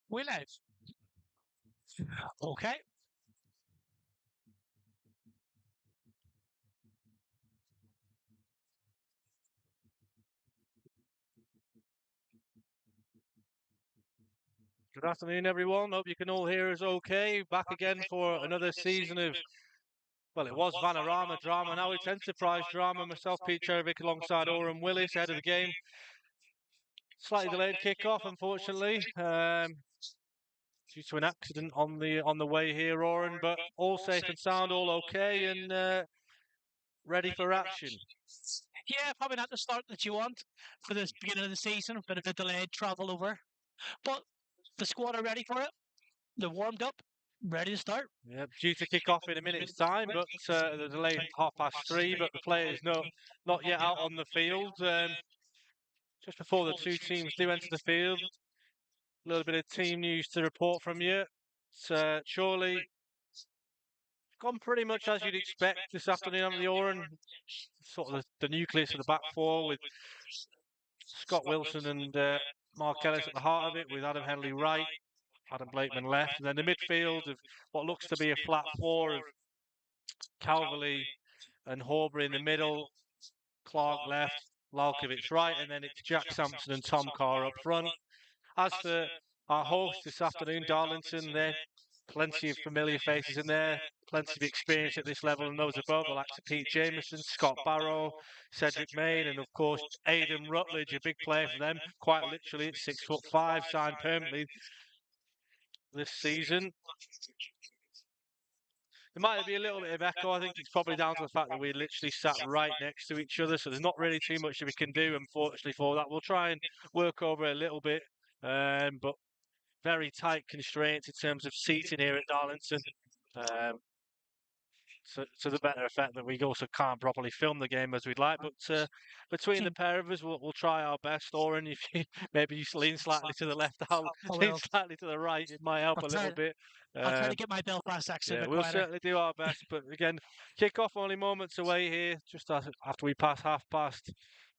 We're live. Okay. Good afternoon, everyone. Hope you can all hear us okay. Back again for another season of, well, it was Vanarama drama. Now it's Enterprise drama. Myself, Pete Tscherewik, alongside Oran Willis, ahead of the game. Slightly delayed kick-off, unfortunately, due to an accident on the way here, Oran. But all safe and sound, all okay, and ready for action. Yeah, probably not the start that you want for the beginning of the season. Bit of a delayed travel over. But the squad are ready for it. They're warmed up, ready to start. Yeah, due to kick off in a minute's time, but the delayed 3:30. But the players not yet out on the field. Just before the two teams do enter the field, a little bit of team news to report from you. Chorley gone pretty much as you'd expect this afternoon on the Oran. Sort of the nucleus of the back four with Scott Wilson and Mark Ellis at the heart of it, with Adam Henley right, Adam Blakeman left, and then the midfield of what looks to be a flat four of Calverley and Horbury in the middle, Clark left, Lalkovic right, and then it's Jack Sampson and Tom Carr up front. As for our host this afternoon, Darlington, there plenty of familiar faces in there, plenty of experience at this level, and those above, the likes of Pete Jameson, Scott Barrow, Cedric Maine, and of course Aidan Rutledge, a big player for them, quite literally at 6'5", signed permanently this season. There might be a little bit of echo. I think it's probably down to the fact that we literally sat right next to each other, so there's not really too much that we can do, unfortunately, for that. We'll try and work over it a little bit, but very tight constraints in terms of seating here at Darlington. To the better effect that we also can't properly film the game as we'd like. But between the pair of us, we'll try our best. Oran, if you maybe you lean slightly to the left, I'll lean slightly to the right. It might help a little bit. I'll try to get my Belfast accent. Yeah, we'll certainly do our best. But again, kick-off only moments away here, just after we pass half past.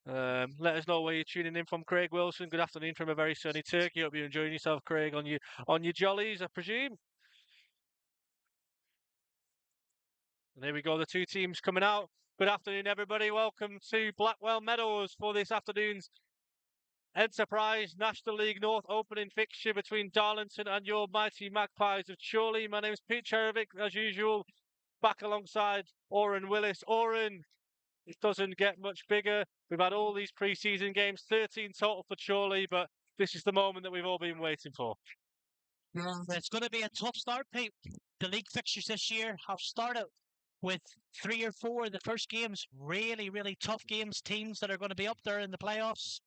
Let us know where you're tuning in from, Craig Wilson. Good afternoon from a very sunny Turkey. Hope you're enjoying yourself, Craig, on your jollies, I presume. And here we go, the two teams coming out. Good afternoon, everybody. Welcome to Blackwell Meadows for this afternoon's Enterprise National League North opening fixture between Darlington and your mighty Magpies of Chorley. My name is Pete Tscherewik, as usual, back alongside Oran Willis. Oran, it doesn't get much bigger. We've had all these pre-season games, 13 total for Chorley, but this is the moment that we've all been waiting for. It's going to be a tough start, Pete. The league fixtures this year have started with 3 or 4 of the first games, really, really tough games, teams that are going to be up there in the playoffs.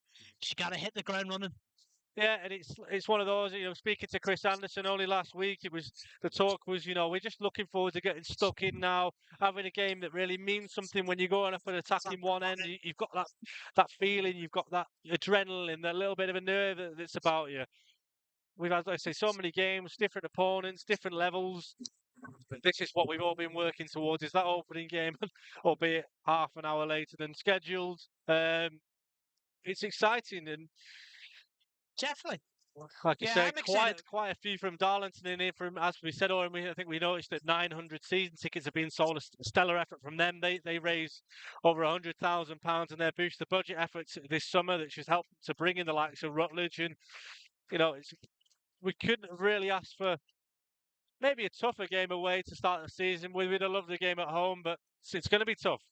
You got to hit the ground running. Yeah, and it's one of those, speaking to Chris Anderson only last week, the talk was, we're just looking forward to getting stuck in now, having a game that really means something when you're going up and attacking one end. You've got that feeling, you've got that adrenaline, that little bit of a nerve that's about you. We've had, like I say, so many games, different opponents, different levels. But this is what we've all been working towards, is that opening game, albeit half an hour later than scheduled. It's exciting, and definitely, like you say, quite a few from Darlington in here. From, as we said, I think we noticed that 900 season tickets have been sold. A stellar effort from them. They raised over £100,000 in their boost the budget efforts this summer, that should help to bring in the likes of Rutledge. And we couldn't have really asked for maybe a tougher game away to start the season. We'd have loved the game at home, but it's going to be tough.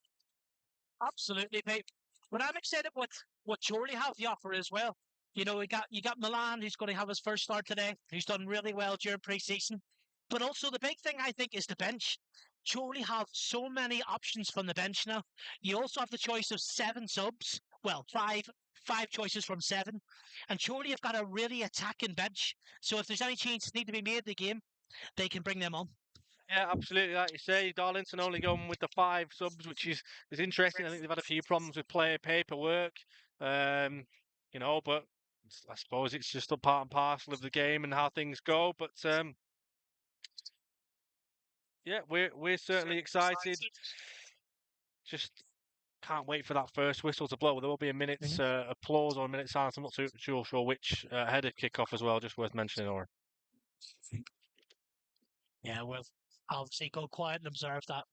Absolutely, mate. But I'm excited what Chorley have to offer as well. You got Milan, who's going to have his first start today. He's done really well during pre-season. But also the big thing, I think, is the bench. Chorley have so many options from the bench now. You also have the choice of 7 subs. Well, five choices from 7. And Chorley have got a really attacking bench. So if there's any changes need to be made in the game, they can bring them on. Yeah, absolutely. Like you say, Darlington only going with the 5 subs, which is interesting. I think they've had a few problems with player paperwork, but I suppose it's just a part and parcel of the game and how things go. But yeah, we're certainly excited. Just can't wait for that first whistle to blow. There will be a minute's applause or a minute's silence. I'm not too sure which ahead of kickoff as well. Just worth mentioning, Oran. Yeah, we'll obviously go quiet and observe that.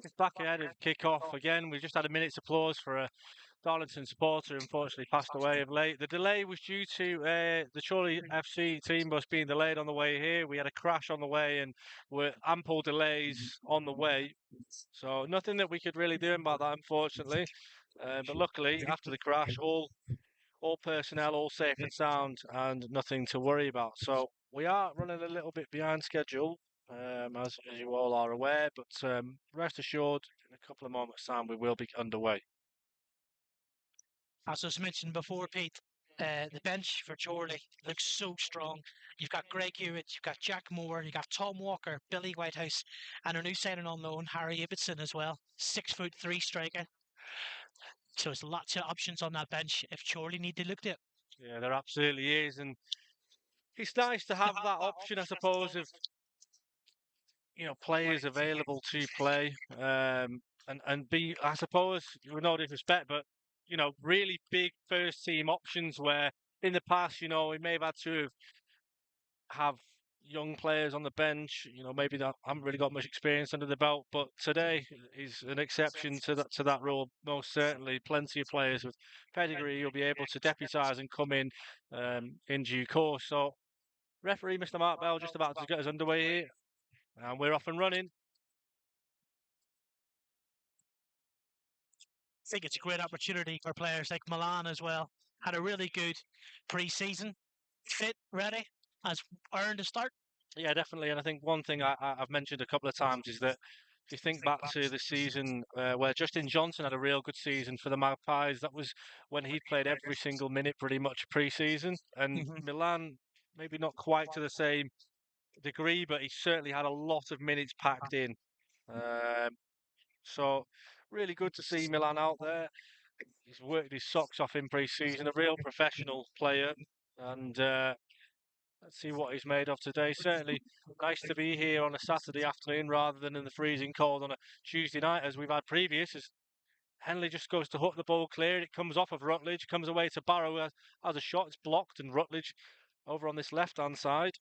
It's back ahead of kick-off again. We just had a minute's applause for a Darlington supporter who unfortunately passed away of late. The delay was due to the Chorley FC team bus being delayed on the way here. We had a crash on the way and were ample delays on the way. So nothing that we could really do about that, unfortunately. But luckily, after the crash, all personnel, all safe and sound, and nothing to worry about. So we are running a little bit behind schedule, as you all are aware. But rest assured, in a couple of moments' time, we will be underway. As was mentioned before, Pete, the bench for Chorley looks so strong. You've got Greg Hewitt, you've got Jack Moore, you've got Tom Walker, Billy Whitehouse, and a new signing on loan, Harry Ibbotson as well. 6'3" striker. So there's lots of options on that bench if Chorley need to look at it. Yeah, there absolutely is, and it's nice to have that option, I suppose, of players available to play, and be, I suppose, with no disrespect, but really big first team options where in the past, we may have had to have young players on the bench, maybe that haven't really got much experience under the belt, but today is an exception to that rule. Most certainly, plenty of players with pedigree will be able to deputise and come in due course. So, referee Mr. Mark Bell just about to get us underway here, and we're off and running. I think it's a great opportunity for players like Milan as well. Had a really good pre-season, fit, ready, has earned a start. Yeah, definitely. And I think one thing I've mentioned a couple of times is that if you think back to the season where Justin Johnson had a real good season for the Magpies, that was when he played every single minute pretty much pre-season. And Milan, maybe not quite to the same degree, but he certainly had a lot of minutes packed in. So really good to see Milan out there. He's worked his socks off in pre-season, a real professional player, and let's see what he's made of today. Certainly nice to be here on a Saturday afternoon rather than in the freezing cold on a Tuesday night as we've had previous. As Henley just goes to hook the ball clear, it comes off of Rutledge, comes away to Barrow, has a shot, it's blocked, and Rutledge over on this left-hand side.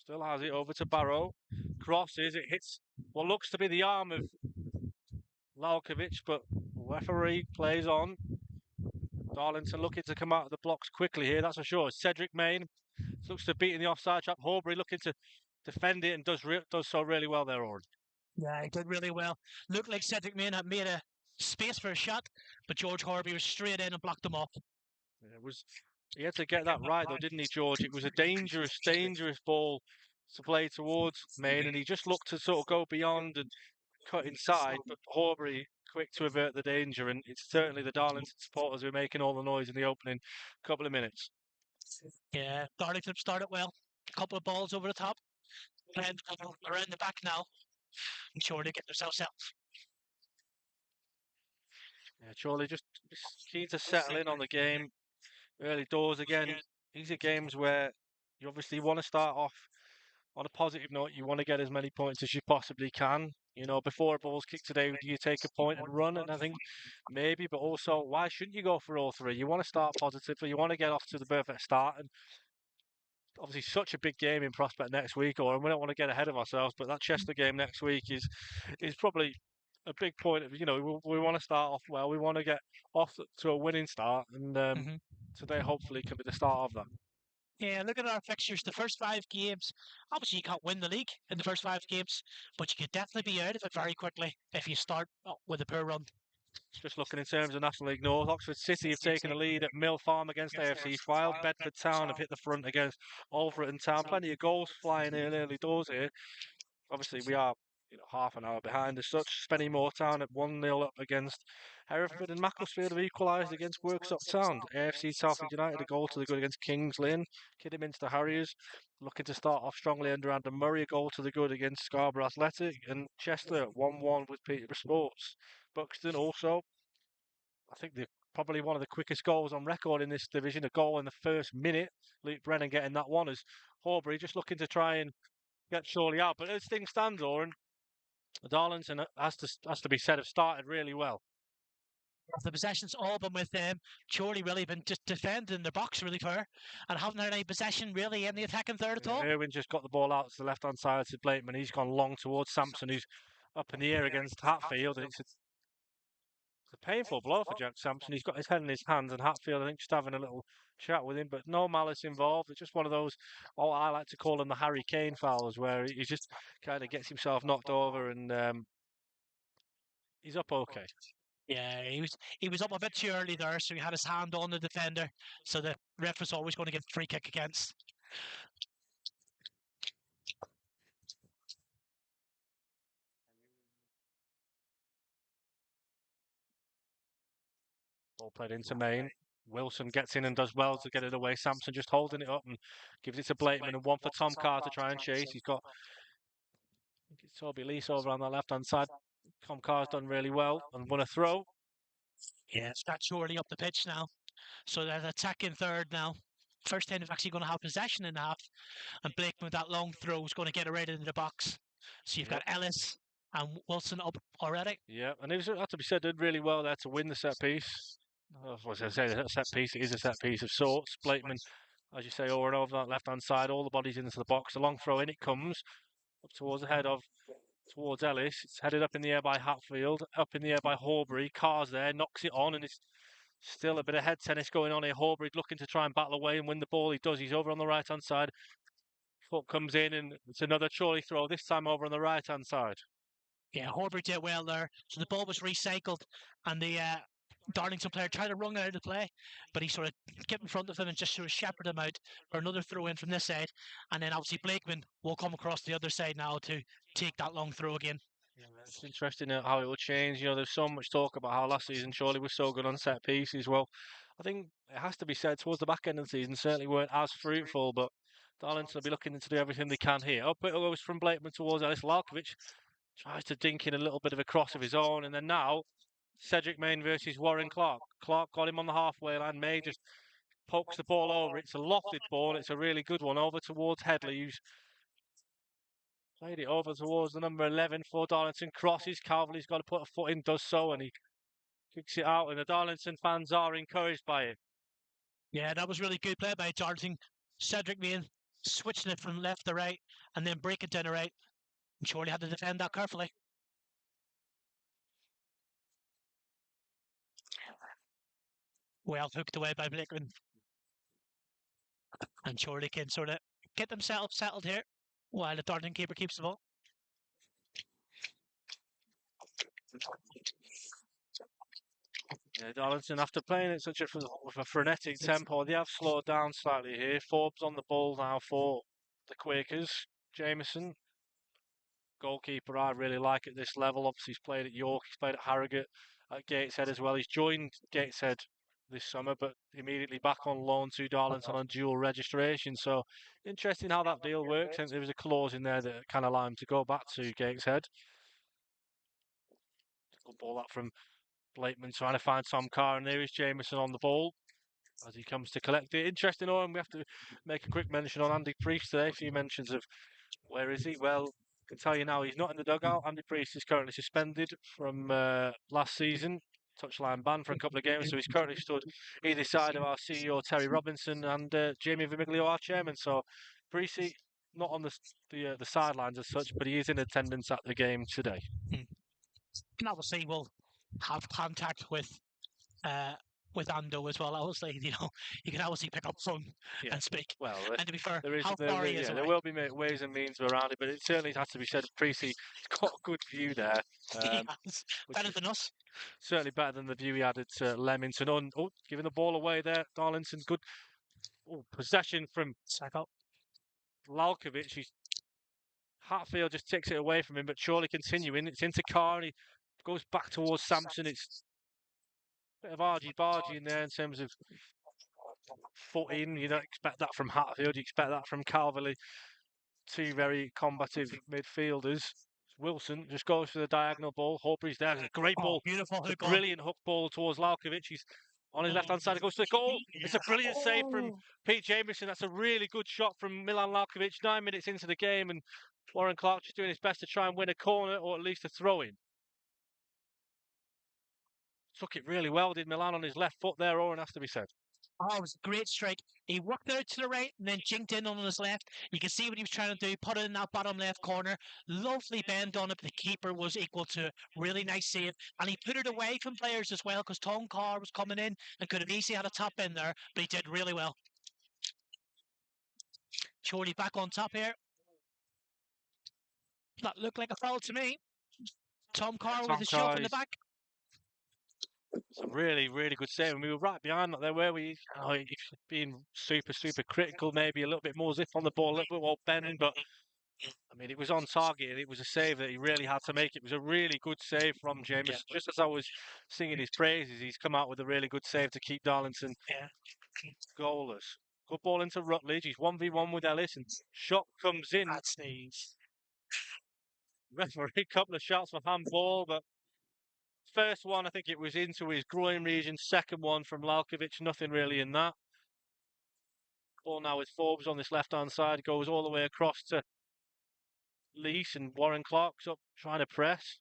Still has it over to Barrow. Crosses, it hits what looks to be the arm of Lalkovic, but referee plays on. Darlington looking to come out of the blocks quickly here, that's for sure. Cedric Maine looks to beat in the offside trap. Horbury looking to defend it and does so really well there, Oran. Yeah, he did really well. Looked like Cedric Maine had made a space for a shot, but George Horbury was straight in and blocked him off. He had to get that right though, didn't he, George? It was a dangerous ball to play towards Maine, and he just looked to sort of go beyond and cut inside, but Horbury quick to avert the danger, and it's certainly the Darlington supporters who are making all the noise in the opening couple of minutes. Yeah, Darlington started well. A couple of balls over the top. And around the back now. I'm sure they get themselves out. Yeah, Chorley just keen to settle in on the game early doors again. These are games where you obviously want to start off on a positive note. You want to get as many points as you possibly can. You know, before a ball's kicked today, do you take a point and run? And I think maybe, but also, why shouldn't you go for all three? You want to start positively. You want to get off to the perfect start. And obviously, such a big game in prospect next week, or we don't want to get ahead of ourselves, but that Chester game next week is probably a big point. You know, we want to start off well. We want to get off to a winning start, and today hopefully can be the start of that. Yeah, look at our fixtures. The first 5 games, obviously you can't win the league in the first 5 games, but you could definitely be out of it very quickly if you start with a poor run. Just looking in terms of National League North, Oxford City have taken the lead at Mill Farm against AFC Fylde. Bedford Town have hit the front against Alfreton Town. Plenty of goals flying in early doors here. Obviously, we are half an hour behind as such. Spennymoor Town at 1-0 up against Hereford, and Macclesfield have equalised against Worksop Town. AFC Salford United a goal to the good against Kings Lynn. Kidderminster Harriers looking to start off strongly under Andrew Murray, a goal to the good against Scarborough Athletic, and Chester 1-1 with Peterborough Sports. Buxton also, I think they're probably one of the quickest goals on record in this division. A goal in the first minute. Luke Brennan getting that one as Horbury just looking to try and get Chorley out. But as things stand, Oran, Darlington has to be said have started really well. The possession's all been with them. Chorley really been just defending their box really fair and haven't had any possession really in the attacking third at all. Irwin just got the ball out to the left hand side to Blakeman. He's gone long towards Sampson, who's up in the air against Hatfield, and it's a painful blow for Jack Sampson. He's got his head in his hands, and Hatfield, I think, just having a little chat with him, but no malice involved. It's just one of those, I like to call them the Harry Kane fouls, where he just kind of gets himself knocked over, and he's up okay. Yeah, he was up a bit too early there, so he had his hand on the defender. So the ref was always going to give free kick against. Ball played into Maine. Wilson gets in and does well to get it away. Sampson just holding it up and gives it to Blakeman, and one for Tom Carr to try and chase. He's got, I think it's Toby Lease over on the left hand side. Tom Carr's done really well and won a throw. Yeah, it's got Chorley up the pitch now. So they're attacking third now. First time they're actually going to have possession in half. And Blakeman with that long throw is going to get it right into the box. So you've got Ellis and Wilson up already. Yeah, and it was, had to be said, did really well there to win the set piece. As I say, the set piece, it is a set piece of sorts. Blakeman, as you say, over and over that left hand side, all the bodies into the box. A long throw in it comes up towards the head of towards Ellis. It's headed up in the air by Hatfield, up in the air by Horbury. Carr's there, knocks it on, and it's still a bit of head tennis going on here. Horbury looking to try and battle away and win the ball. He does. He's over on the right hand side. Foot comes in, and it's another Chorley throw, this time over on the right hand side. Yeah, Horbury did well there. So the ball was recycled, and the Darlington player tried to run out of the play, but he sort of get in front of him and just sort of shepherd him out for another throw in from this side. And then obviously Blakeman will come across the other side now to take that long throw again. Yeah, it's interesting how it will change. You know, there's so much talk about how last season Chorley was so good on set pieces. Well, I think it has to be said towards the back end of the season certainly weren't as fruitful, but Darlington will be looking to do everything they can here. Up it goes from Blakeman towards Ellis. Lalkovic tries to dink in a little bit of a cross of his own, and then now Cedric Maine versus Warren Clark. Clark got him on the halfway line. May just pokes the ball over. It's a lofted ball. It's a really good one over towards Headley, who's played it over towards the number 11 for Darlington. Crosses. Calverley's got to put a foot in, does so, and he kicks it out. And the Darlington fans are encouraged by it. Yeah, that was really good play by Darlington. Cedric Maine switching it from left to right and then breaking down the right. And Chorley had to defend that carefully. Well hooked away by Blakeman. And Chorley can sort of get themselves settled here while the Darlington keeper keeps the ball. Yeah, Darlington, after playing at such with a frenetic tempo, they have slowed down slightly here. Forbes on the ball now for the Quakers. Jameson. Goalkeeper I really like at this level. Obviously, he's played at York, he's played at Harrogate, at Gateshead as well. He's joined Gateshead this summer, but immediately back on loan to Darlington on dual registration. So, interesting how that deal works. And there was a clause in there that kind of allowed him to go back to Gateshead. Good ball that from Blakeman trying to find Tom Carr, and there is Jameson on the ball as he comes to collect it. Interesting, Owen, we have to make a quick mention on Andy Priest today. A few mentions of where is he? Well, I can tell you now he's not in the dugout. Andy Priest is currently suspended from last season, touchline ban for a couple of games, so he's currently stood either side of our CEO Terry Robinson and Jamie Vermiglio, our chairman. So Priest not on the sidelines as such, but he is in attendance at the game today. And obviously we'll have contact with Ando as well. Obviously, you can obviously pick up phone and speak. Well, and to be fair, there will be ways and means around it, but it certainly has to be said. Precy got a good view there. Better than us. Certainly better than the view he had at Leamington. Giving the ball away there, Darlington. Good possession from Lalkovic. Hatfield just takes it away from him, but Chorley continuing. It's into Carr, and he goes back towards Sampson. It's a bit of argy-bargy in there in terms of footing. You don't expect that from Hatfield. You expect that from Calverley. Two very combative midfielders. Wilson just goes for the diagonal ball. Horbury's there. It's a great ball. Beautiful hook. Brilliant hook ball towards Lalkovic. He's on his left-hand side. It goes to the goal. It's a brilliant save from Pete Jameson. That's a really good shot from Milan Lalkovic. 9 minutes into the game, and Warren Clark just doing his best to try and win a corner or at least a throw-in. Took it really well, did Milan, on his left foot there, Oran, has to be said. Oh, it was a great strike. He worked out to the right and then jinked in on his left. You can see what he was trying to do, put it in that bottom left corner. Lovely bend on it, but the keeper was equal to it. Really nice save. And he put it away from players as well, because Tom Carr was coming in and could have easily had a top in there, but he did really well. Chorley back on top here. That looked like a foul to me. Tom Carr with a shove in the back. Some really, really good save. And we were right behind that there, were we? Being super, super critical, maybe a little bit more zip on the ball, a little bit more bend, but I mean, it was on target and it was a save that he really had to make. It was a really good save from Jameson. Just as I was singing his praises, he's come out with a really good save to keep Darlington goalless. Good ball into Rutledge. He's 1v1 with Ellis, and shot comes in. That's these. Referee, couple of shots for handball, but first one, I think it was into his groin region. Second one from Lalkovic, nothing really in that. Ball now with Forbes on this left-hand side, goes all the way across to Lees, and Warren Clark's up trying to press.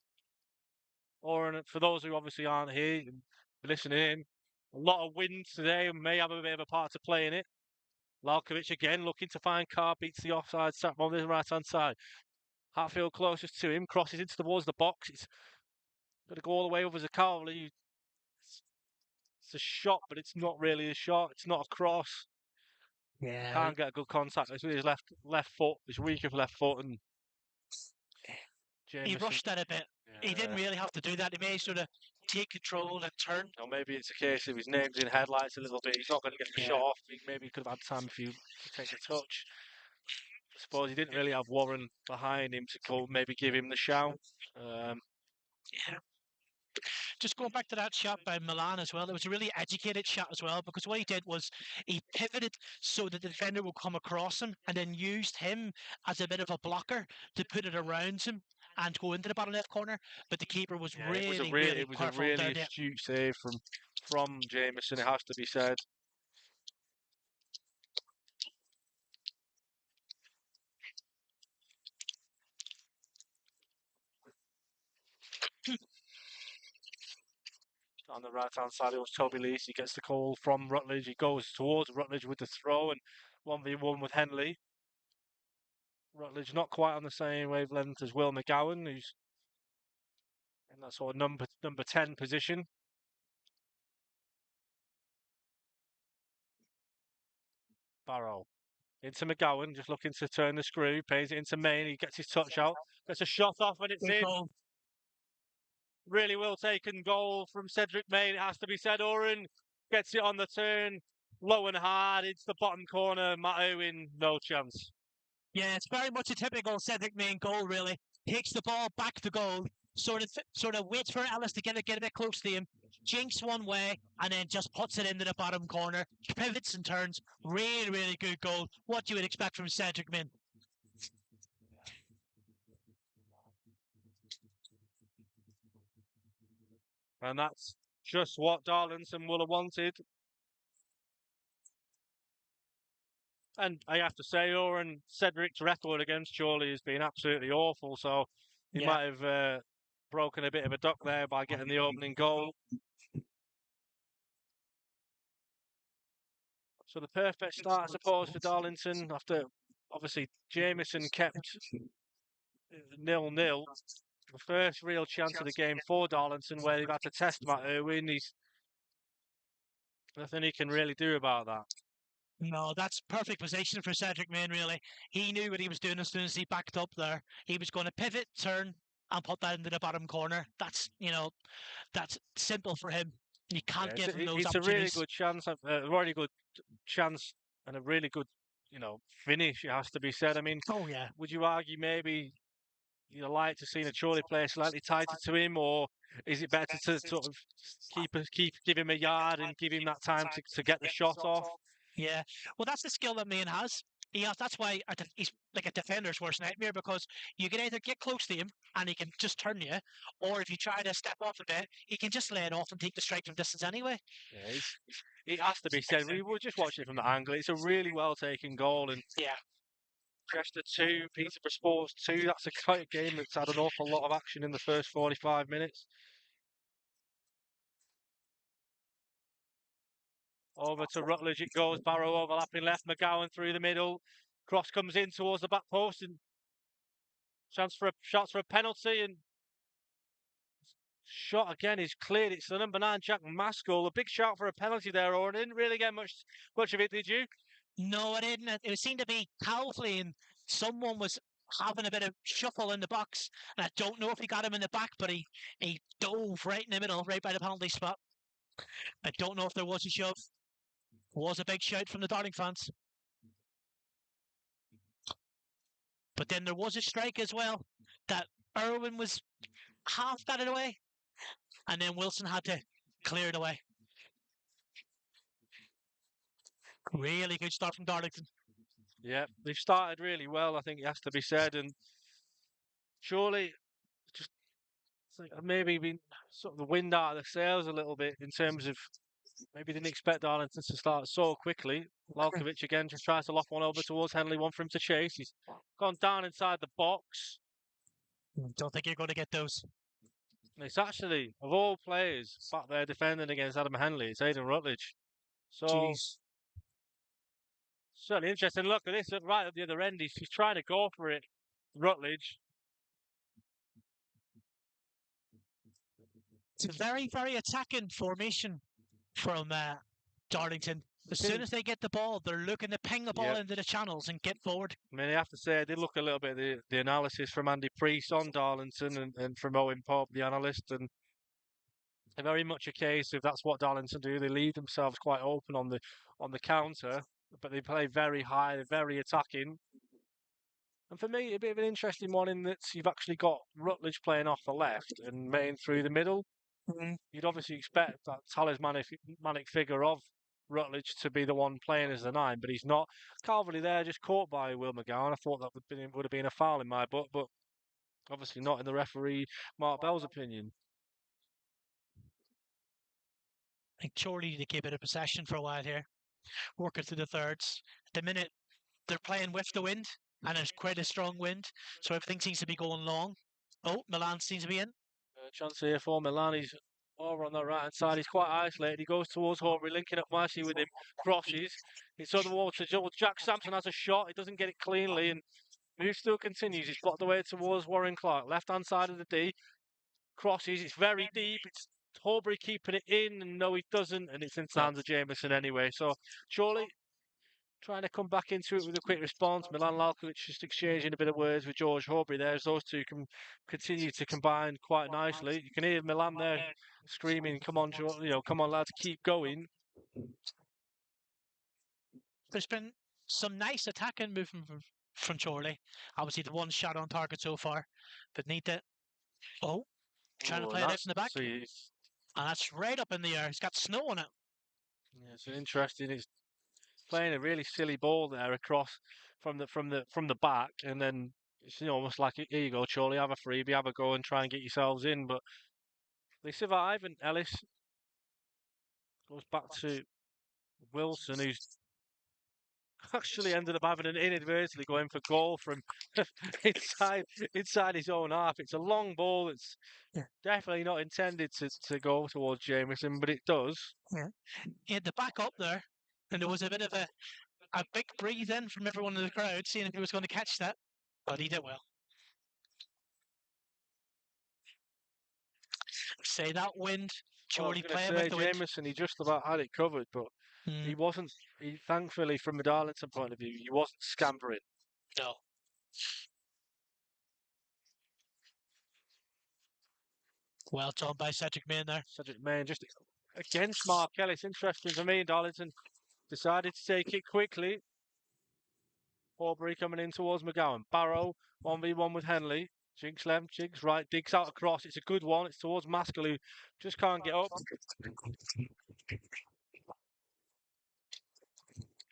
Oran, for those who obviously aren't here, listening in, a lot of wind today and may have a bit of a part to play in it. Lalkovic again looking to find Carr, beats the offside sap on the right-hand side. Hatfield closest to him, crosses into towards the box. It's got to go all the way over to Calverley. It's a shot, but it's not really a shot. It's not a cross. Yeah. Can't get a good contact. It's with his left foot, his weaker left foot, and Jameson. He rushed that a bit. Yeah. He didn't really have to do that. He may sort of take control and turn. Or maybe it's a case of his name's in headlights a little bit. He's not going to get the shot off. Maybe he could have had time if you take a touch. I suppose he didn't really have Warren behind him to go maybe give him the shout. Yeah. Just going back to that shot by Milan as well, it was a really educated shot as well, because what he did was he pivoted so that the defender would come across him and then used him as a bit of a blocker to put it around him and go into the bottom left corner. But the keeper was really careful. A really astute save from Jameson, it has to be said. On the right-hand side, it was Toby Lees. He gets the call from Rutledge. He goes towards Rutledge with the throw and 1v1 with Henley. Rutledge not quite on the same wavelength as Will McGowan, who's in that sort of number 10 position. Barrow into McGowan, just looking to turn the screw, pays it into Maine. He gets his touch out, gets a shot off, and it's in. Really well taken goal from Cedric Maine, it has to be said. Oran gets it on the turn, low and hard, it's the bottom corner. Matt Owen, no chance. Yeah, it's very much a typical Cedric Maine goal, really. Takes the ball back to goal, sort of waits for Ellis to get a bit close to him, jinks one way, and then just puts it into the bottom corner. Pivots and turns. Really, really good goal. What you would expect from Cedric Maine. And that's just what Darlington will have wanted. And I have to say, Oran Cedric's record against Chorley has been absolutely awful. So he might have broken a bit of a duck there by getting the opening goal. So the perfect start, I suppose, for Darlington after obviously Jameson kept 0-0. The first real chance of the game for Darlington, where they've had to test Matt Irwin. He's nothing he can really do about that. No, that's perfect position for Cedric Maine, really. He knew what he was doing as soon as he backed up there. He was going to pivot, turn, and put that into the bottom corner. That's simple for him. You can't give him those opportunities. It's a really good chance, a really good chance, and a really good, finish. It has to be said. I mean, oh yeah. Would you argue maybe you'd like to see a Chorley player slightly tighter to him, or is it better to sort of give him a yard and give him that time to get the shot off? Yeah, well, that's the skill that Maine has. That's why he's like a defender's worst nightmare, because you can either get close to him and he can just turn you, or if you try to step off a bit, he can just lay it off and take the strike from distance anyway. Yeah, it has to be said. We were just watching it from the angle. It's a really well taken goal, and yeah. Chester 2, Peterborough Sports 2. That's a kind of game that's had an awful lot of action in the first 45 minutes. Over to Rutledge it goes. Barrow overlapping left. McGowan through the middle. Cross comes in towards the back post, and shots for a penalty, and shot again is cleared. It's the number 9 Jack Maskell. A big shout for a penalty there, or didn't really get much of it, did you? No, I didn't. It seemed to be Cowley, and someone was having a bit of shuffle in the box, and I don't know if he got him in the back, but he dove right in the middle, right by the penalty spot. I don't know if there was a shove. Was a big shout from the Darling fans. But then there was a strike as well that Irwin was half batted away, and then Wilson had to clear it away. Really good start from Darlington. Yeah, they've started really well, I think it has to be said, and surely just maybe been sort of the wind out of the sails a little bit in terms of maybe didn't expect Darlington to start so quickly. Lalkovic again just tries to lock one over towards Henley, one for him to chase. He's gone down inside the box. Don't think you're going to get those. It's actually, of all players back there defending against Adam Henley, it's Aidan Rutledge. So, jeez. Certainly interesting. Look at this, right at the other end. He's trying to go for it, Rutledge. It's a very, very attacking formation from Darlington. As soon as they get the ball, they're looking to ping the ball into the channels and get forward. I mean, I have to say, I did look a little bit at the analysis from Andy Priest on Darlington and from Owen Pope, the analyst, and very much a case of that's what Darlington do. They leave themselves quite open on the counter, but they play very high, they're very attacking. And for me, a bit of an interesting one in that you've actually got Rutledge playing off the left and Maine through the middle. Mm-hmm. You'd obviously expect that talismanic figure of Rutledge to be the one playing as the 9, but he's not. Calverley there, just caught by Will McGowan. I thought that would have been a foul in my book, but obviously not in the referee Mark Bell's opinion. I think Chorley need to keep it a possession for a while here, working through the thirds. At the minute, they're playing with the wind, and it's quite a strong wind, so everything seems to be going long. Oh, Milan seems to be in. Chance here for Milan. He's over on the right hand side. He's quite isolated. He goes towards Horbury, linking up nicely with him. Crosses. It's on the wall to Joel. Jack Sampson has a shot. He doesn't get it cleanly, and move still continues. He's blocked the way towards Warren Clark. Left hand side of the D. Crosses. It's very deep. It's Horbury keeping it in, and no, he doesn't, and it's in the hands of Jameson anyway. So, Chorley trying to come back into it with a quick response. Milan Lalkovic just exchanging a bit of words with George Horbury there, as those two can continue to combine quite nicely. You can hear Milan there screaming, "Come on, come on, lads, keep going." There's been some nice attacking movement from Chorley. Obviously, the one shot on target so far, but need to. Oh, trying to play it out from the back. And that's right up in the air. It's got snow on it. Yeah, it's interesting. It's playing a really silly ball there across from the back, and then it's almost like here you go, Chorley, have a freebie, have a go, and try and get yourselves in. But they survive, and Ellis goes back to Wilson, who's actually ended up having an inadvertently going for goal from inside his own half. It's a long ball. It's definitely not intended to go towards Jameson, but it does. Yeah. He had the back up there, and there was a bit of a big breathe in from everyone in the crowd, seeing if he was going to catch that, but he did well. Say that wind, Chorley playing with the wind. Jameson, he just about had it covered, but he wasn't. He thankfully, from a Darlington point of view, he wasn't scampering. No. Well done by Cedric Maine there. Cedric Maine just against Mark Ellis. Interesting for me. Darlington decided to take it quickly. Horbury coming in towards McGowan. Barrow 1v1 with Henley. Jinks left, Jinks right, digs out across. It's a good one. It's towards Maskell, who just can't get up.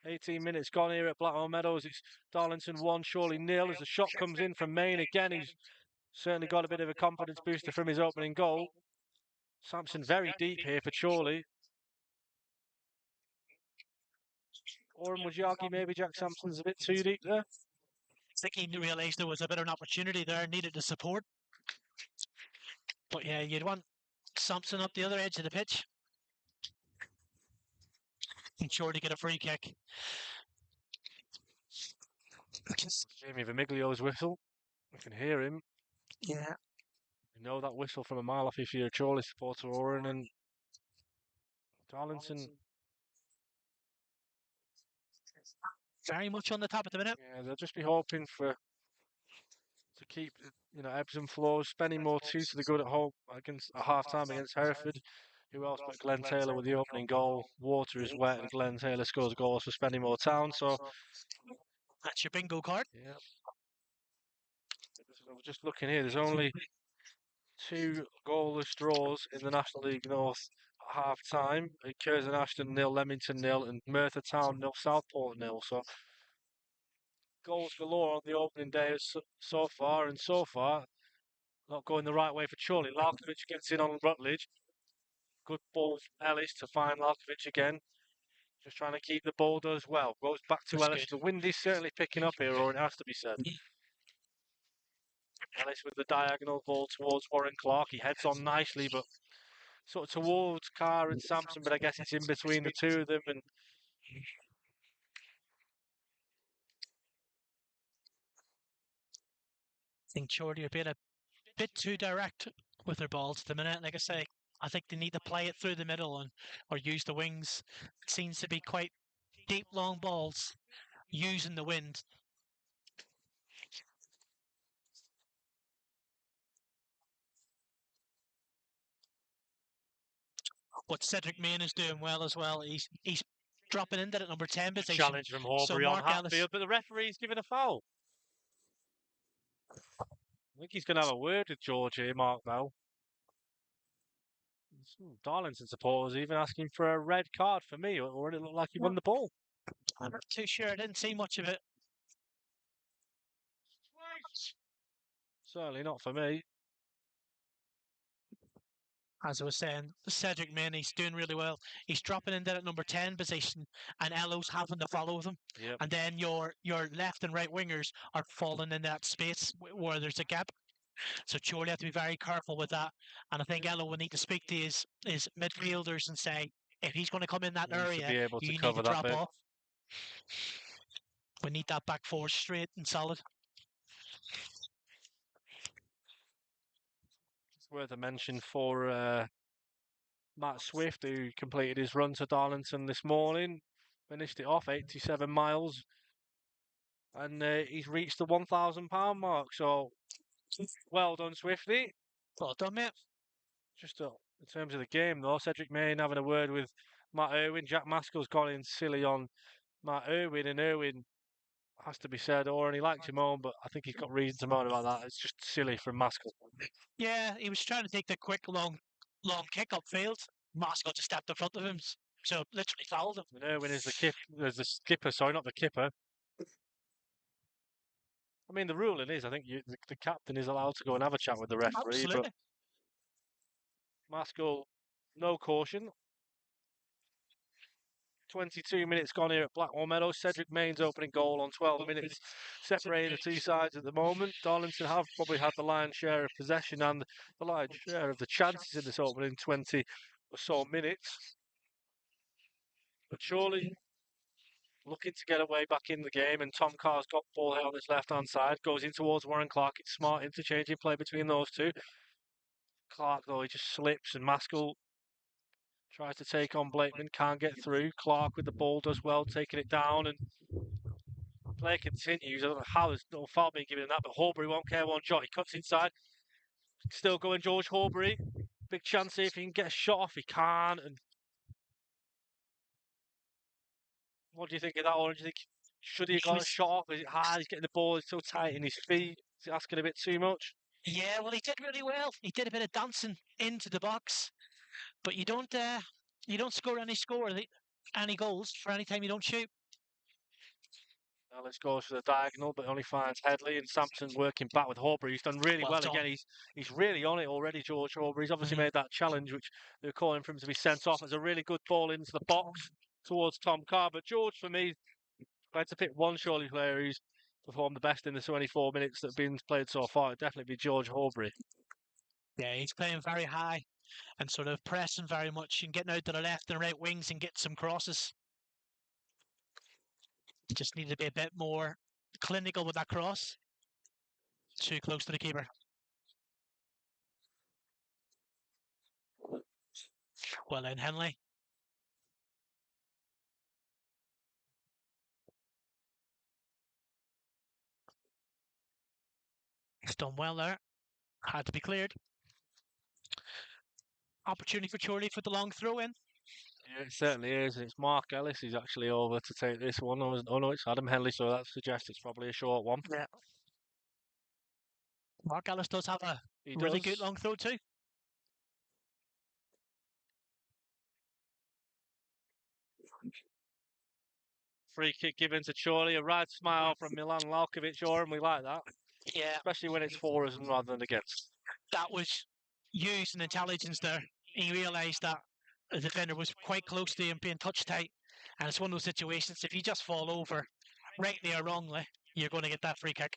18 minutes gone here at Blackmore Meadows. It's Darlington 1, Chorley 0 as the shot comes in from Maine again. He's certainly got a bit of a confidence booster from his opening goal. Sampson very deep here for Chorley. Oran, would you argue maybe Jack Sampson's a bit too deep there? I think he realised there was a bit of an opportunity there, needed the support. But yeah, you'd want Sampson up the other edge of the pitch. And sure to get a free kick. Jamie Vermiglio's whistle. I can hear him. Yeah. You know that whistle from a mile off if you're a Chorley supporter, Oran, and Darlington. Very much on the top at the minute. Yeah, they'll just be hoping to keep ebbs and flows. Spending more 2 to the good at home against a half time against Hereford. Who else but Glenn Taylor with the opening goal? Water is wet, and Glenn Taylor scores goals for Spending More Town. So that's your bingo card. Yeah. So just looking here, there's only 2 goalless draws in the National League North at half time. Curzon Ashton 0, Leamington 0, and Merthyr Town 0, Southport 0. So goals galore on the opening day so far, and so far not going the right way for Chorley. Lalkovic gets in on Rutledge. Good ball from Ellis to find Lalkovic again. Just trying to keep the ball, does well. Goes back to Ellis. The wind is certainly picking up here, or it has to be said. Ellis with the diagonal ball towards Warren Clark. He heads on nicely, but sort of towards Carr and Sampson, but I guess it's in between the two of them. And I think Chorley are being a bit too direct with their balls at the minute. Like I say, I think they need to play it through the middle or use the wings. It seems to be quite deep, long balls using the wind. But Cedric Maine is doing well as well. He's dropping into that number 10 position. Challenge from Horbury on Hatfield, but the referee's given a foul. I think he's going to have a word with George here, Mark Bell. Some Darlington supporters even asking for a red card for me, or it looked like he won the ball. I'm not too sure. I didn't see much of it. Certainly not for me. As I was saying, Cedric Maine, he's doing really well. He's dropping into that number 10 position, and Elo's having to follow them. Yep. And then your left and right wingers are falling in that space where there's a gap. So Chorley have to be very careful with that. And I think Elo will need to speak to his midfielders and say, if he's going to come in that area, you need to drop off. We need that back four straight and solid. It's worth a mention for Matt Swift, who completed his run to Darlington this morning. Finished it off 87 miles. And he's reached the £1,000 mark. So, well done, Swifty. Well done, mate. Just in terms of the game, though, Cedric Maine having a word with Matt Irwin. Jack Maskell's gone in silly on Matt Irwin, and Irwin has to be said. Oran, he likes to moan, but I think he's got reason to moan about that. It's just silly from Maskell. Yeah, he was trying to take the quick, long kick upfield. Maskell just stepped in front of him, so literally fouled him. Irwin is there's the skipper, sorry, not the kipper. I mean, the ruling is, I think the captain is allowed to go and have a chat with the referee, Absolutely. but Maskell, no caution. 22 minutes gone here at Blackwall Meadows. Cedric Maine's opening goal on 12 minutes, separating the two sides at the moment. Darlington have probably had the lion's share of possession and the lion's share of the chances in this opening 20 or so minutes. But Chorley looking to get away back in the game, and Tom Carr's got ball here on his left-hand side, goes in towards Warren Clark. It's smart interchanging play between those two. Clark, though, he just slips, and Maskell tries to take on Blakeman, can't get through. Clark with the ball does well, taking it down, and play continues. I don't know how there's no foul being given in that, but Horbury won't care one jot. He cuts inside, still going George Horbury. Big chance here if he can get a shot off. He can't, and what do you think of that one? Do you think should he have got a shot off? Is it hard? He's getting the ball. It's so tight in his feet. Is he asking a bit too much? Yeah, well, he did really well. He did a bit of dancing into the box, but you don't score any goals for any time you don't shoot. Ellis goes for the diagonal, but only finds Headley, and Sampson working back with Horbury. He's done really well again. He's really on it already, George Horbury. He's obviously made that challenge, which they were calling for him to be sent off. As a really good ball into the box towards Tom Carr. But George, for me, if I had to pick one Chorley player who's performed the best in the 24 minutes that have been played so far, it'd definitely be George Horbury. Yeah, he's playing very high and sort of pressing very much and getting out to the left and right wings and get some crosses. Just needed to be a bit more clinical with that cross. Too close to the keeper. Well then, Henley. He's done well there. Had to be cleared. Opportunity for Chorley for the long throw in. Yeah, it certainly is. And it's Mark Ellis who's actually over to take this one. Oh no, it's Adam Henley, so that suggests it's probably a short one. Yeah. Mark Ellis does have a really good long throw too. Free kick given to Chorley, a right smile from Milan Lalkovic, Oran, we like that. Yeah. Especially when it's for us rather than against. That was using intelligence there. He realised that the defender was quite close to him, being touch tight. And it's one of those situations, if you just fall over, rightly or wrongly, you're going to get that free kick.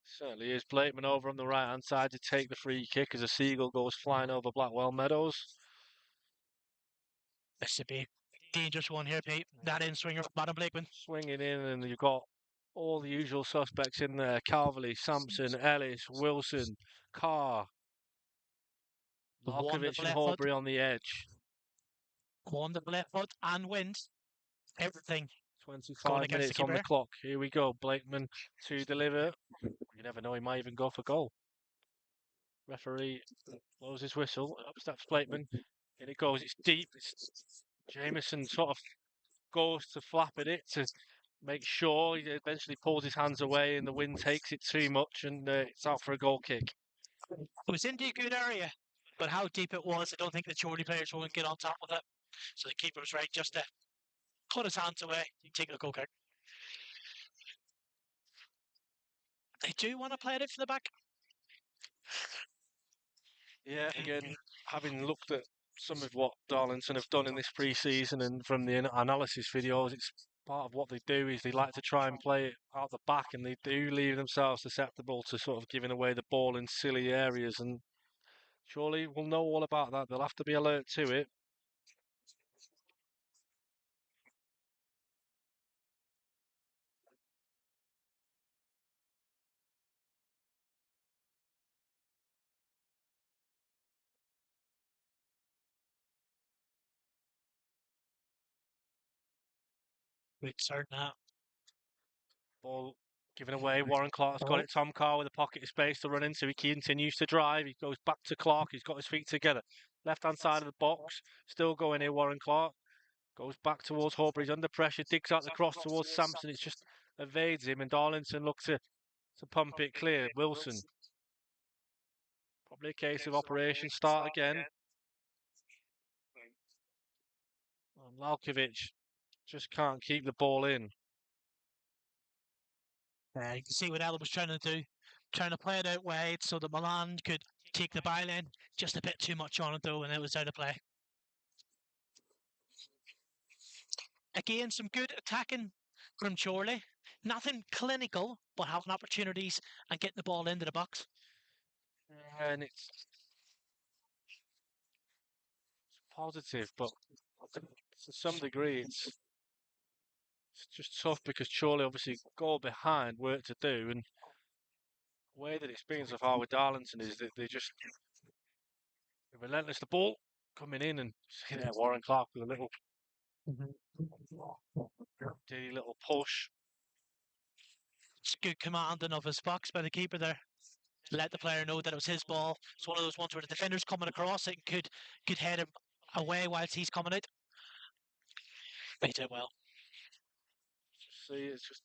Certainly is. Blakeman over on the right-hand side to take the free kick as a seagull goes flying over Blackwell Meadows. This should be a dangerous one here, Pete. That in-swinger from Adam Blakeman. Swinging in, and you've got all the usual suspects in there. Calverley, Sampson, Ellis, Wilson, Carr. Lalkovic and Horbury on the edge. Wonderful left foot and wind. Everything. 25 minutes on the clock. Here we go. Blakeman to deliver. You never know, he might even go for goal. Referee blows his whistle. Up steps Blakeman. In it goes. It's deep. Jameson sort of goes to flap at it to make sure. He eventually pulls his hands away and the wind takes it too much and it's out for a goal kick. It was in a good area, but how deep it was, I don't think the Chorley players won't get on top of it. So the keeper was right just to cut his hands away and take the goal kick. They do want to play it out from the back. Yeah, again, having looked at some of what Darlington have done in this pre-season and from the analysis videos, it's part of what they do is they like to try and play it out the back, and they do leave themselves susceptible to sort of giving away the ball in silly areas, and Chorley will know all about that. They'll have to be alert to it. We'd start now. Ball given away. Warren Clark's got it. Tom Carr with a pocket of space to run into. He continues to drive. He goes back to Clark. He's got his feet together. Left-hand side of the box. Still going here, Warren Clark. Goes back towards Horbury. He's under pressure. Digs out the cross towards Sampson. It's just evades him, and Darlington looks to pump it clear. Wilson. Probably a case of operation start again. And Lalkovic just can't keep the ball in. You can see what Ella was trying to do, trying to play it out wide so that Milan could take the byline. Just a bit too much on it though, and it was out of play. Again, some good attacking from Chorley. Nothing clinical, but having opportunities and getting the ball into the box. And it's positive, but to some degree it's just tough because Chorley obviously go behind, work to do, and the way that it's been so far with Darlington is that they're relentless. The ball coming in, and see there Warren Clark with a little little push. It's good commanding of his box by the keeper there. Let the player know that it was his ball. It's one of those ones where the defender's coming across it and could head him away whilst he's coming out. They did well. See, it's just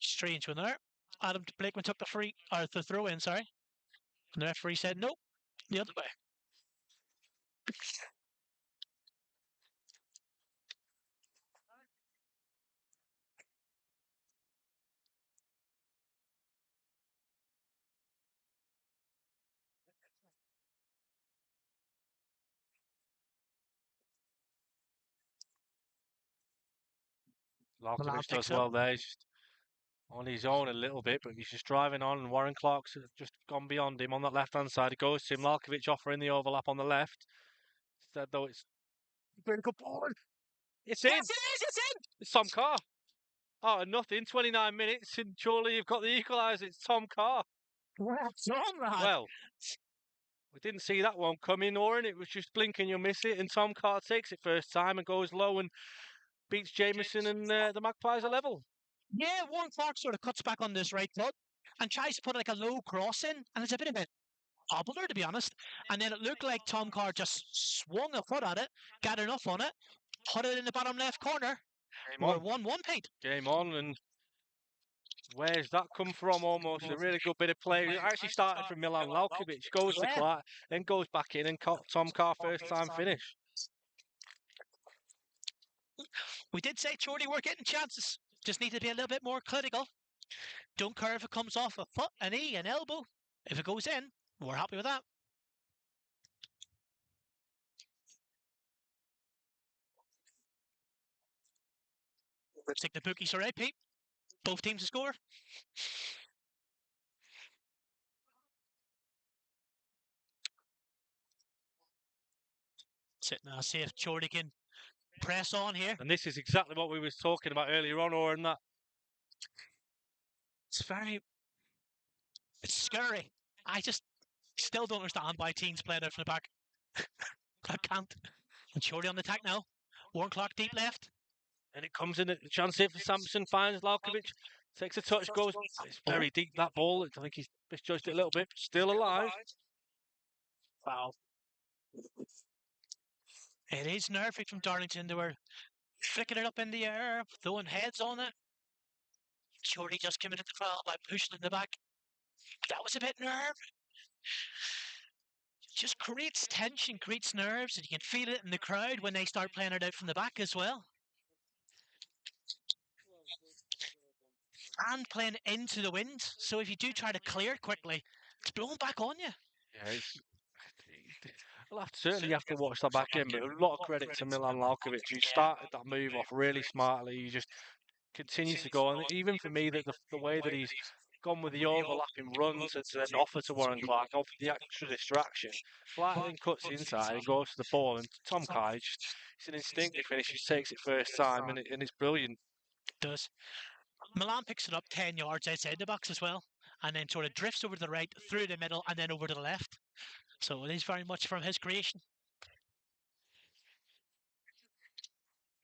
strange one there. Adam Blakeman took the throw in, sorry. And the referee said no, the other way. Lalkovic does well there. He's just on his own a little bit, but he's just driving on, and Warren Clark's just gone beyond him on that left-hand side. It goes to him. Lalkovic offering the overlap on the left. Instead, though, it's very good ball. It's in. Yes, it is. It's in. It's Tom Carr. Oh, nothing. 29 minutes, and surely you've got the equaliser. It's Tom Carr. What's on, lad? Well, we didn't see that one coming, Oran. It was just blink and you'll miss it, and Tom Carr takes it first time and goes low and beats Jameson, and the Magpies are level. Yeah, Warren Clark sort of cuts back on this right foot and tries to put like a low cross in, and it's a bit of a hobbler, to be honest. And then it looked like Tom Carr just swung a foot at it, got enough on it, put it in the bottom left corner. We're 1-1, Pete. Game on, and where's that come from? Almost a really good bit of play. It actually started from Milan Lalkovic, goes to Clark, then goes back in, and Tom Carr first time finish. We did say Chorley were getting chances. Just need to be a little bit more clinical. Don't care if it comes off a foot, a knee, an elbow. If it goes in, we're happy with that. Looks like the bookies are right, Pete. Both teams to score. Sitting now, see if Chorley can press on here. And this is exactly what we was talking about earlier on, or in that. It's scary. I just still don't understand why teams play out from the back. I can't. And Chorley on the attack now. Warren Clark deep left. And it comes in a chance here for Sampson, finds Lalkovic, takes a touch, goes. It's very deep, that ball. I think he's misjudged it a little bit. Still alive. Wow. It is nervy from Darlington. They were flicking it up in the air, throwing heads on it. Chorley just came into the crowd by pushing in the back. That was a bit nerve. Just creates tension, creates nerves, and you can feel it in the crowd when they start playing it out from the back as well. And playing into the wind, so if you do try to clear quickly, it's blown back on you. Yeah, certainly have to watch that back in, but a lot of credit to Milan Lalkovic, who started that move off really smartly. He just continues to go, and even for me, that the way that he's gone with the overlapping runs and then offer to Warren Clark, offer the extra distraction. Clark then cuts inside and goes to the ball, and Tom Carr, it's an instinctive finish. He takes it first time, and it's brilliant. It does. Milan picks it up 10 yards outside the box as well, and then sort of drifts over to the right, through the middle, and then over to the left. So it is very much from his creation.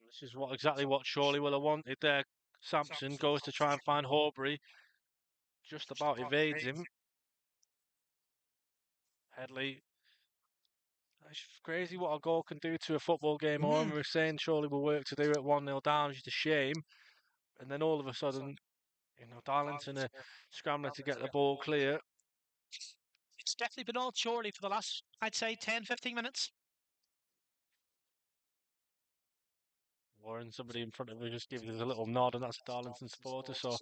This is exactly what Chorley will have wanted there. Sampson goes to try and find Horbury. Just about evades him. Headley It's crazy what a goal can do to a football game. Or we were saying surely we'll work to do it 1-0 down, just a shame. And then all of a sudden, Darlington are scrambling to get the ball clear. It's definitely been all Chorley for the last, I'd say, 10, 15 minutes. Warren, somebody in front of us just gives us a little nod, and that's a Darlington supporter. So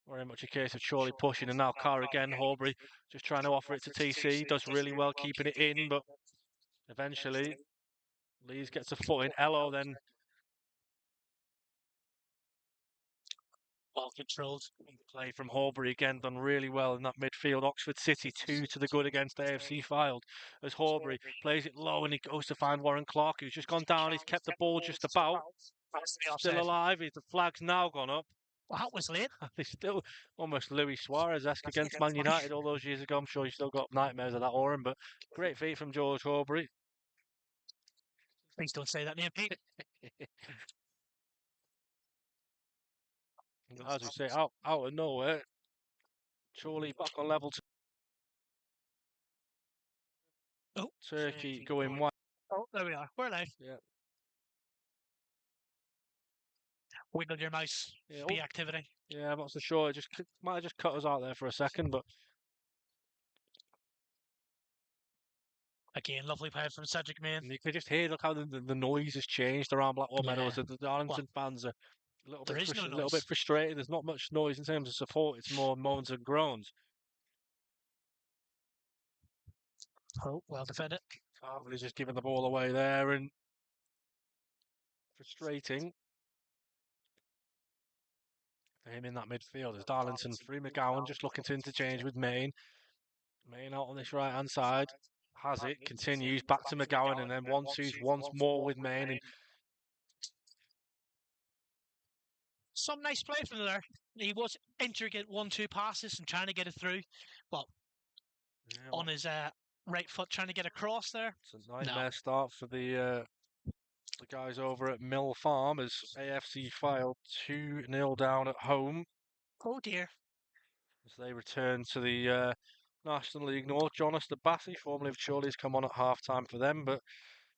very much a case of Chorley pushing, and now Carr again. Horbury just trying to offer it to TC. Does really well keeping it in, but eventually Lees gets a foot in. Ello then. Well controlled. Play from Horbury again, done really well in that midfield. Oxford City 2 to the good against AFC Fylde as Horbury plays it low and he goes to find Warren Clark, who's just gone down. He's kept the ball just about. Still alive. The flag's now gone up. Well, that was late. He's still almost Luis Suarez-esque against Man United all those years ago. I'm sure you've still got nightmares of that, Oran, but great feat from George Horbury. Please don't say that name, Pete. As we say, out of nowhere, Chorley back on level 2. Oh, Turkey going wide. Oh, there we are. We're live. Yeah. Wiggle your mouse. Yeah, Be activity. Yeah, I'm not so sure. It just might have just cut us out there for a second, but again, lovely play from Cedric Maine. You could just hear, look how the noise has changed around Blackwell Meadows. The Darlington fans are a little bit frustrated. There's not much noise in terms of support. It's more moans and groans. Oh, well defended. He's just giving the ball away there and frustrating for him in that midfield. As Darlington through McGowan, just looking to interchange with Maine. Maine out on this right hand side. Has it, continues back to McGowan, and then 1-2 once more with Maine. And some nice play from there. He was intricate 1-2 passes and trying to get it through. Well, on his right foot, trying to get across there. It's a nightmare start for the guys over at Mill Farm as AFC Fylde 2-0 down at home. Oh dear. As they return to the National League North. John Bassi, formerly of Chorley, has come on at half-time for them, but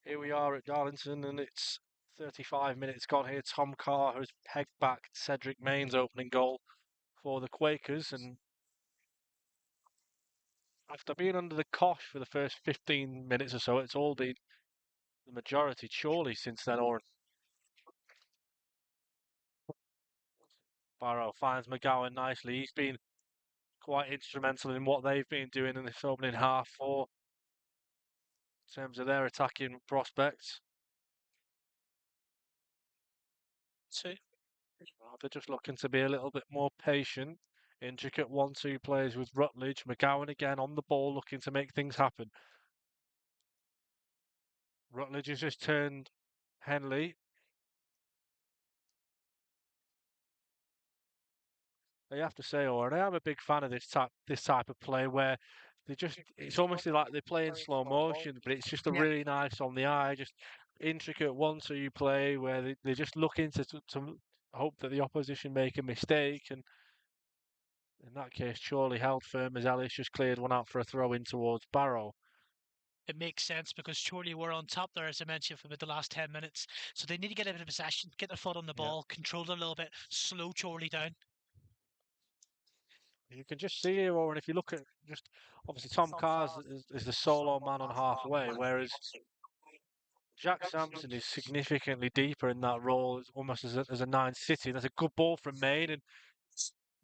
here we are at Darlington, and it's 35 minutes gone here. Tom Carr has pegged back Cedric Maine's opening goal for the Quakers, and after being under the cosh for the first 15 minutes or so, it's all been the majority Chorley since then. Oran. Barrow finds McGowan nicely. He's been quite instrumental in what they've been doing in this opening half for in terms of their attacking prospects. They're just looking to be a little bit more patient. Intricate 1-2 plays with Rutledge. McGowan again on the ball, looking to make things happen. Rutledge has just turned Henley. I have to say, Oran, I am a big fan of this type of play where it's almost like they play in slow motion, but it's just a really nice on the eye, just intricate 1-2 play where they're just looking to hope that the opposition make a mistake, and in that case, Chorley held firm as Ellis just cleared one out for a throw in towards Barrow. It makes sense because Chorley were on top there, as I mentioned, for about the last 10 minutes. So they need to get a bit of possession, get their foot on the ball, control it a little bit, slow Chorley down. You can just see here, Oran, if you look at just, obviously Tom Carr is the solo man on halfway, whereas Jack Sampson is significantly deeper in that role, almost as a 9 City. That's a good ball from Maine, and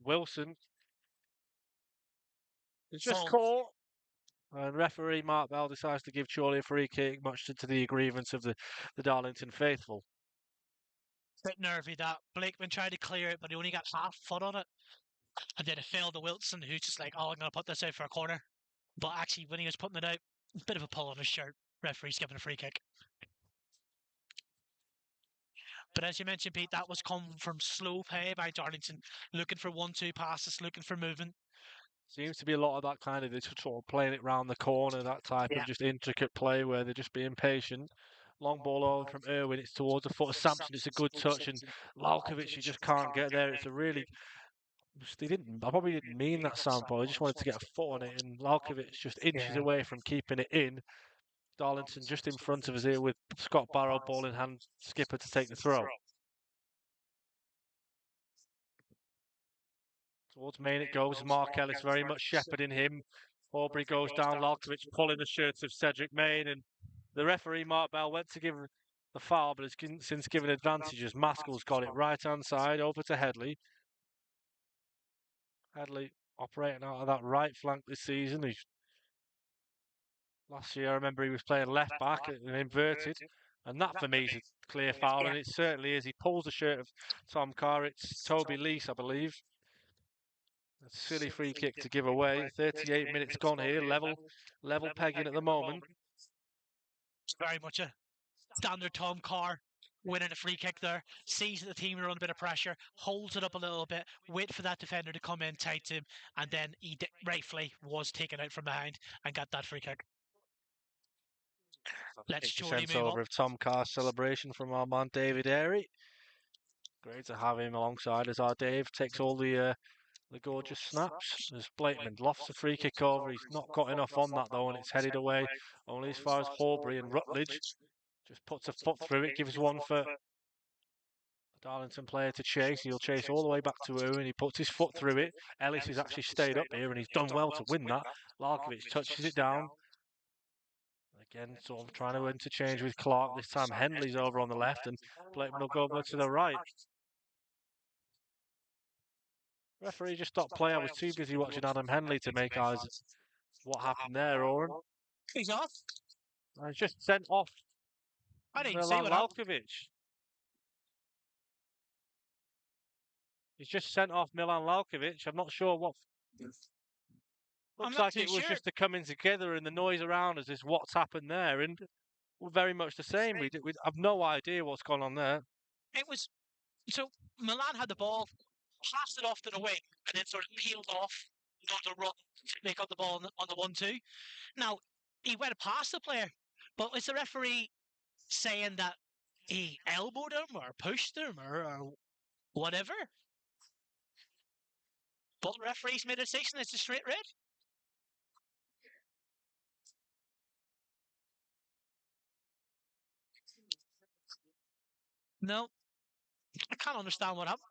Wilson is just caught. And referee Mark Bell decides to give Chorley a free kick, much to the aggrievance of the Darlington faithful. Bit nervy that. Blakeman tried to clear it, but he only got half foot on it. And then it fell to Wilson, who's just like, oh, I'm going to put this out for a corner. But actually, when he was putting it out, a bit of a pull on his shirt. Referee's giving a free kick. But as you mentioned, Pete, that was come from slow play by Darlington, looking for 1-2 passes, looking for movement. Seems to be a lot of that kind of sort of playing it round the corner, that type of just intricate play where they're just being patient. Long ball over from Irwin, it's towards the foot of Sampson, it's a good touch, and Lalkovic, you just can't get there. It's a really... I probably didn't mean that, Sampo. I just wanted to get a foot on it, and Lalkovic just inches away from keeping it in. Darlington just in front of us here with Scott Barrow, ball in hand, skipper to take the throw. Towards Maine it goes. Mark Ellis very much shepherding him. Aubrey goes down. Lalkovic pulling the shirts of Cedric Maine. And the referee, Mark Bell, went to give the foul, but has since given advantages. Maskell's got it right hand side over to Headley. Headley operating out of that right flank this season. Last year, I remember he was playing left back and inverted. And that for me is a clear foul, and it certainly is. He pulls the shirt of Tom Carr. It's Toby Lease, I believe. A silly free kick to give away. 38 minutes gone here. Level pegging at the moment. It's very much a standard Tom Carr winning a free kick there. Sees that the team are under a bit of pressure, holds it up a little bit, wait for that defender to come in tight to him, and then he rightfully was taken out from behind and got that free kick. Let's Chorley move over of Tom Carr's celebration from our man David Airy. Great to have him alongside as our Dave takes all the gorgeous snaps. As Blakeman lofts a free kick over. He's not got enough on that though, and it's headed away only as far as Horbury, and Rutledge just puts a foot through it, gives one for the Darlington player to chase. He'll chase all the way back to Owen. He puts his foot through it. Ellis has actually stayed up here and he's done well to win that. Lalkovic touches it down. Again, sort of trying to interchange with Clark. This time Henley's over on the left and Blakeman will go over to the right. Referee just stopped play. I was too busy watching Adam Henley to make eyes what happened there, Oran. He's off. He's just sent off. I didn't see what Lalkovic. He's just sent off Milan Lalkovic. I'm not sure what. Looks like it was just the coming together and the noise around us is what's happened there, and we're very much the same. We have no idea what's gone on there. It was so Milan had the ball, passed it off to the wing, and then sort of peeled off, to run, make up the ball on the 1-2. Now he went past the player, but is the referee saying that he elbowed him or pushed him or whatever? But the referee's made a decision. It's a straight red. No, I can't understand what happened.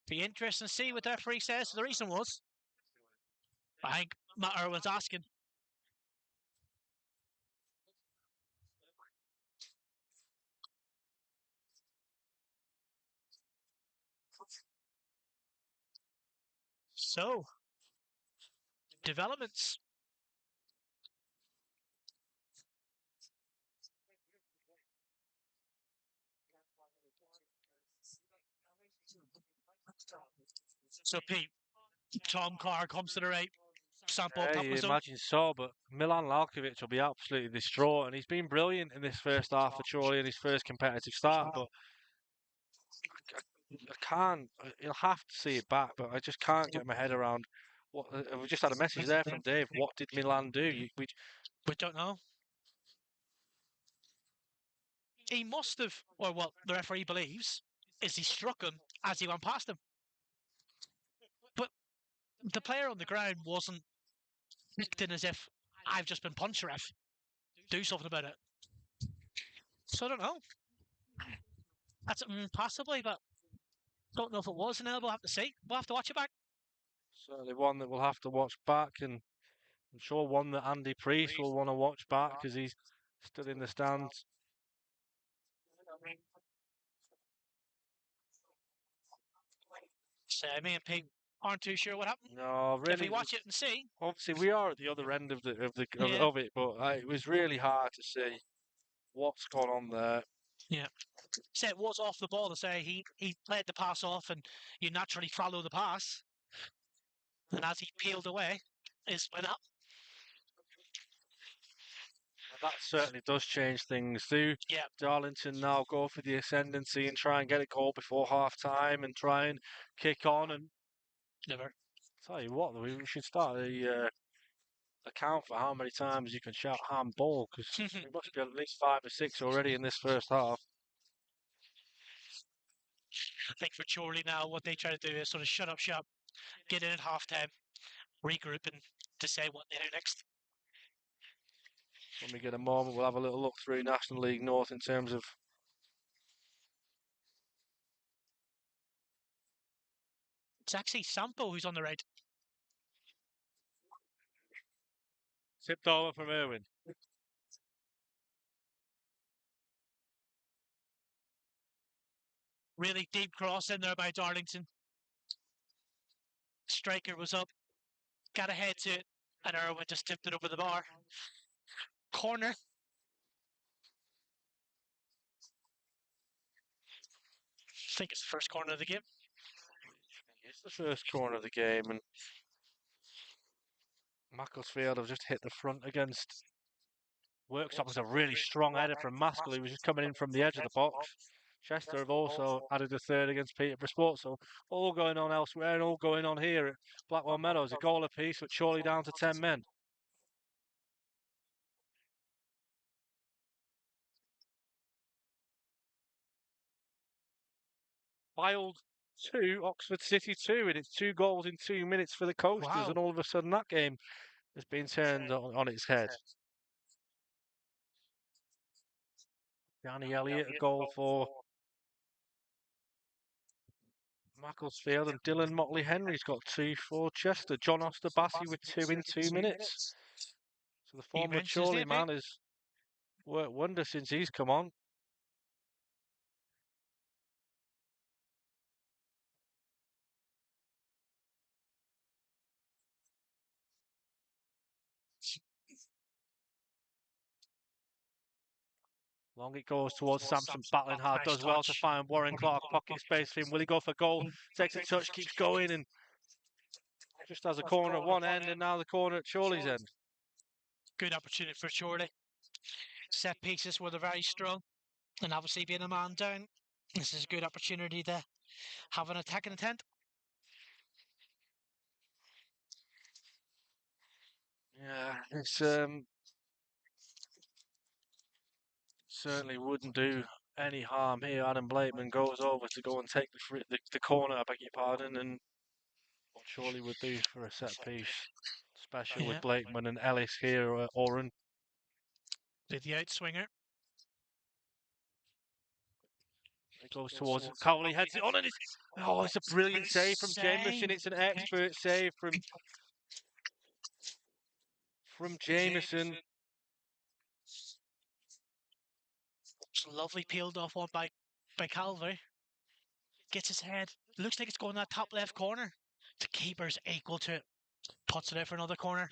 Be interesting to see what the referee says. The reason was, I think Matt Irwin's asking. So, developments. So, Pete, Tom Carr comes to the right. Yeah, you imagine so, but Milan Lalkovic will be absolutely distraught, and he's been brilliant in this first half for Chorley in his first competitive start, but I can't, you'll have to see it back, but I just can't get my head around what, we just had a message there from Dave, what did Milan do? We don't know. He must have, or what the referee believes, is he struck him as he went past him. But the player on the ground wasn't acting as if I've just been punched, ref. Do something about it. So I don't know. That's possibly, but don't know if it was an elbow. We'll have to see. We'll have to watch it back. Certainly one that we'll have to watch back, and I'm sure one that Andy Priest will want to watch back because he's stood in the stands. So me and Pete aren't too sure what happened. No, really. If we watch it and see. Obviously, we are at the other end of it, but it was really hard to see what's gone on there. Yeah. So it was off the ball to say he played the pass off, and you naturally follow the pass. And as he peeled away, it went up. That certainly does change things. Yeah. Darlington now go for the ascendancy and try and get a goal before half time and try and kick on and never. Tell you what, we should start a account for how many times you can shout handball, because we must be at least 5 or 6 already in this first half. think for Chorley now, what they try to do is sort of shut up shop, get in at half time, regroup, and decide what they do next. When we get a moment, we'll have a little look through National League North in terms of It's actually Sampo who's on the right. tipped over from Irwin. Really deep cross in there by Darlington. Striker was up, got ahead to it, and Irwin just tipped it over the bar. Corner. I think it's the first corner of the game. It's the first corner of the game, and Macclesfield have just hit the front against Worksop. Was a really strong header from Maskell, who was just coming in from the edge of the box. Chester have also added a third against Peterborough Sports, so all going on elsewhere and all going on here at Blackwell Meadows. A goal apiece, but Chorley down to 10 men. Filed 2, Oxford City 2, and it's 2 goals in 2 minutes for the Coasters, Wow. and all of a sudden that game has been turned on its head. Danny Elliott, a goal for Macclesfield, and Dylan Motley Henry's got 2 for Chester. John Osterbassi with 2 in 2 minutes. So the former Chorley man has worked wonders since he's come on. Long it goes towards Sampson, battling hard, does well to find Warren Clark, pocket space for him. Will he go for goal? Takes a touch, keeps going, and just has a corner at one end, and now the corner at Chorley's end. Good opportunity for Chorley. Set pieces were very strong, and obviously being a man down, this is a good opportunity to have an attacking intent. Yeah, it's certainly wouldn't do any harm here. Adam Blakeman goes over to go and take the corner, I beg your pardon, and what Chorley would do for a set piece. Special with Blakeman and Ellis here, Oran. With the outswinger. It goes towards Cowley, heads it on, and it's a brilliant save from Jameson. It's an expert save from Jameson. It's a lovely peeled off one by Calvary. Gets his head. Looks like it's going that top left corner. The keeper's equal to it. Puts it out for another corner.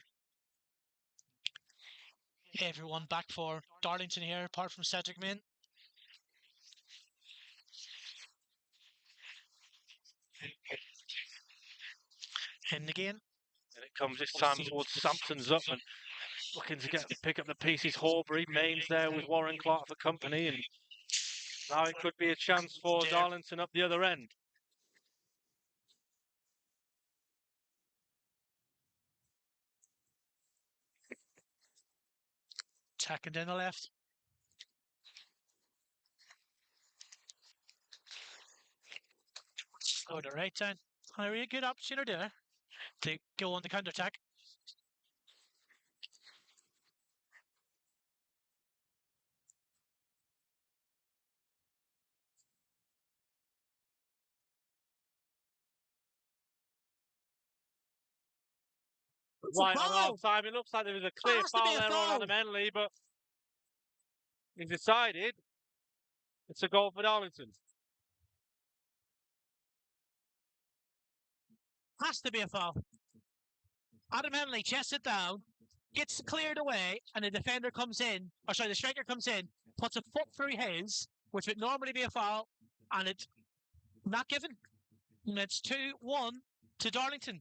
Everyone back for Darlington here, apart from Cedric Maine. In again. And it comes this time towards Sampson's up and looking to pick up the pieces. Horbury, Maine's there with Warren Clark for company, and now it could be a chance for Darlington up the other end. Attacking down the left. Go to right down. A really good opportunity there to go on the counter attack. Right on half time, it looks like there was a clear foul there on Adam Henley, but he's decided it's a goal for Darlington. Has to be a foul. Adam Henley chests it down, gets cleared away, and the defender comes in, the striker comes in, puts a foot through his, which would normally be a foul, and it's not given. And it's 2-1 to Darlington.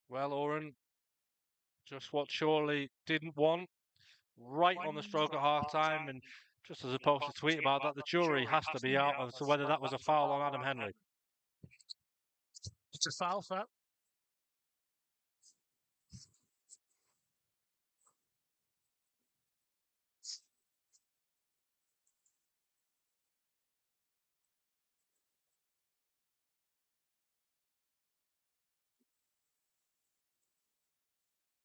Well, Oran, just what Chorley didn't want, right on the stroke at half time, and Just as opposed to tweet about that, the jury has to be out as to whether that was a foul on Adam Henry. It's a foul for that.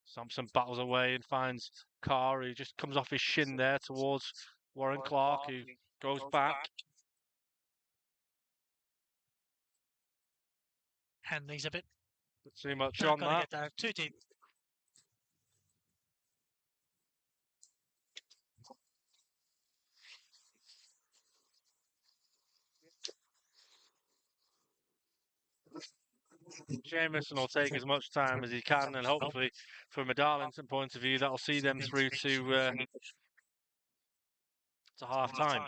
Sampson battles away and finds Carr, who just comes off his shin there towards Warren Clark, who goes back. Henley's a bit too much not on going to that. get there. Too deep. Jameson will take as much time as he can, and hopefully, from a Darlington point of view, that'll see them through to half time.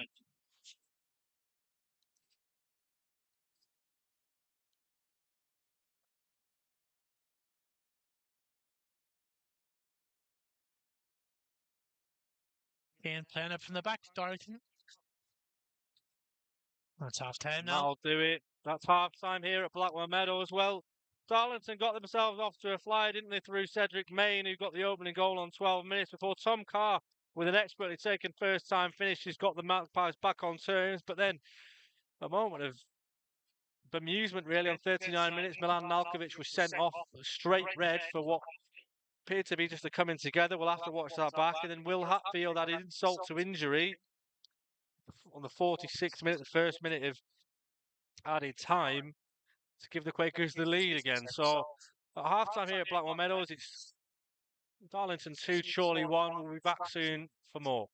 Kane playing it from the back, Darlington. That's half time now. That'll do it. That's half time here at Blackwell Meadow as well. Darlington got themselves off to a flyer, didn't they, through Cedric Maine, who got the opening goal on 12 minutes before Tom Carr, with an expertly taken first-time finish, has got the Magpies back on terms. But then a moment of bemusement, really, on 39 minutes. Milan Nalkovic was sent off straight red for what appeared to be just a coming together. We'll have to watch that back. And then Will Hatfield added insult to injury on the 46th minute, the first minute of added time, to give the Quakers the lead again. So at half-time here at Blackwell Meadows, it's Darlington 2, Chorley 1. We'll be back soon for more.